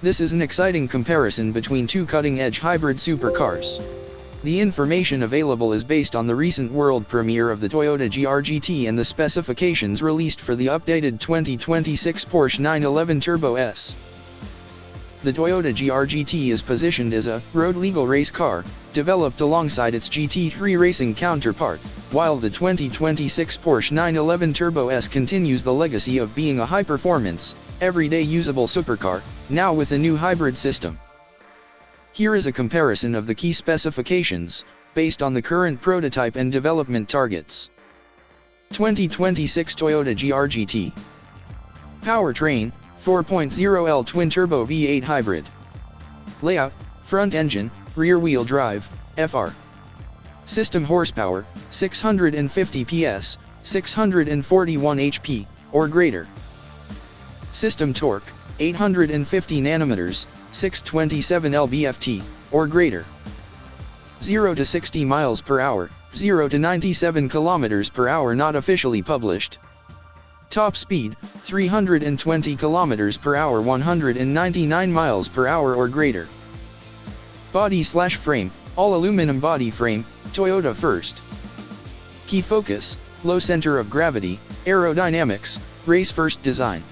This is an exciting comparison between two cutting-edge hybrid supercars. The information available is based on the recent world premiere of the Toyota GR-GT and the specifications released for the updated 2026 Porsche 911 Turbo S. The Toyota GR-GT is positioned as a road-legal race car, developed alongside its GT3 racing counterpart, while the 2026 Porsche 911 Turbo S continues the legacy of being a high-performance, everyday usable supercar, now with a new hybrid system. Here is a comparison of the key specifications, based on the current prototype and development targets. 2026 Toyota GR-GT. Powertrain, 4.0L twin-turbo V8 hybrid. Layout, front engine, rear-wheel drive, FR. System horsepower, 650 PS, 641 HP, or greater. System torque, 850 Nm, 627 lb-ft, or greater. 0 to 60 miles per hour, 0 to 97 km per hour not officially published. Top speed, 320 km per hour, 199 miles per hour or greater. Body/frame, all aluminum body frame, Toyota first. Key focus, low center of gravity, aerodynamics, race first design.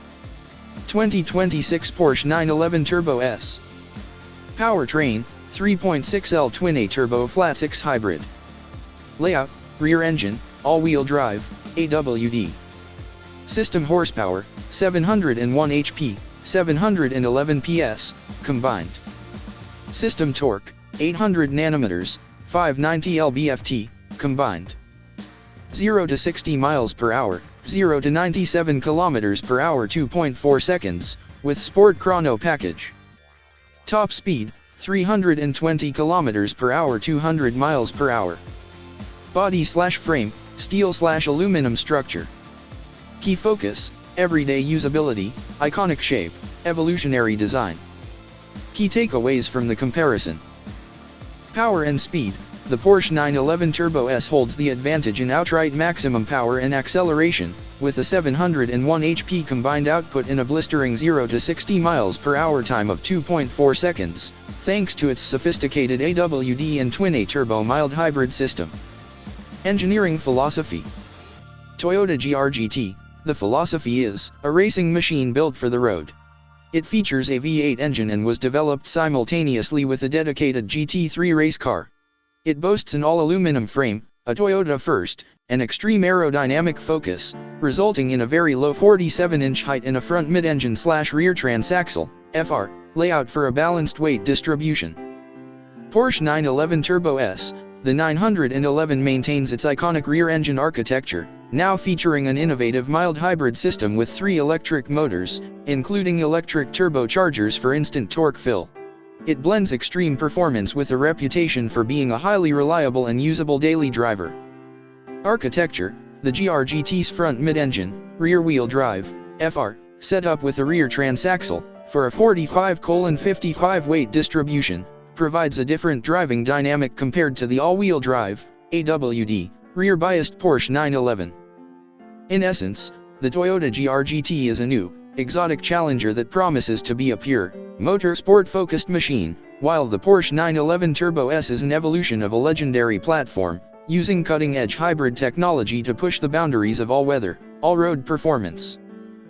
2026 Porsche 911 Turbo S. Powertrain, 3.6L twin-eTurbo flat-six hybrid. Layout, rear engine, all-wheel drive, AWD. System horsepower, 701 HP, 711 PS, combined. System torque, 800 Nm, 590 lb-ft, combined. 0 to 60 miles per hour, 0 to 97 km per hour 2.4 seconds, with Sport Chrono package. Top speed, 320 km per hour 200 miles per hour. Body/frame, steel/aluminum structure. Key focus, everyday usability, iconic shape, evolutionary design. Key takeaways from the comparison. Power and speed. The Porsche 911 Turbo S holds the advantage in outright maximum power and acceleration, with a 701 HP combined output in a blistering 0 to 60 miles per hour time of 2.4 seconds, thanks to its sophisticated AWD and twin-eTurbo mild hybrid system. Engineering philosophy. Toyota GR-GT. The philosophy is, a racing machine built for the road. It features a V8 engine and was developed simultaneously with a dedicated GT3 race car. It boasts an all-aluminum frame, a Toyota first, and extreme aerodynamic focus, resulting in a very low 47-inch height and a front mid-engine/rear-transaxle, FR, layout for a balanced weight distribution. Porsche 911 Turbo S. The 911 maintains its iconic rear-engine architecture, now featuring an innovative mild hybrid system with 3 electric motors, including electric turbochargers for instant torque fill. It blends extreme performance with a reputation for being a highly reliable and usable daily driver. Architecture. The GR-GT's front mid-engine, rear-wheel drive, FR, set up with a rear-transaxle, for a 45:55 weight distribution, provides a different driving dynamic compared to the all-wheel drive, AWD, rear-biased Porsche 911. In essence, the Toyota GR-GT is a new, exotic challenger that promises to be a pure, motorsport-focused machine, while the Porsche 911 Turbo S is an evolution of a legendary platform, using cutting-edge hybrid technology to push the boundaries of all-weather, all-road performance.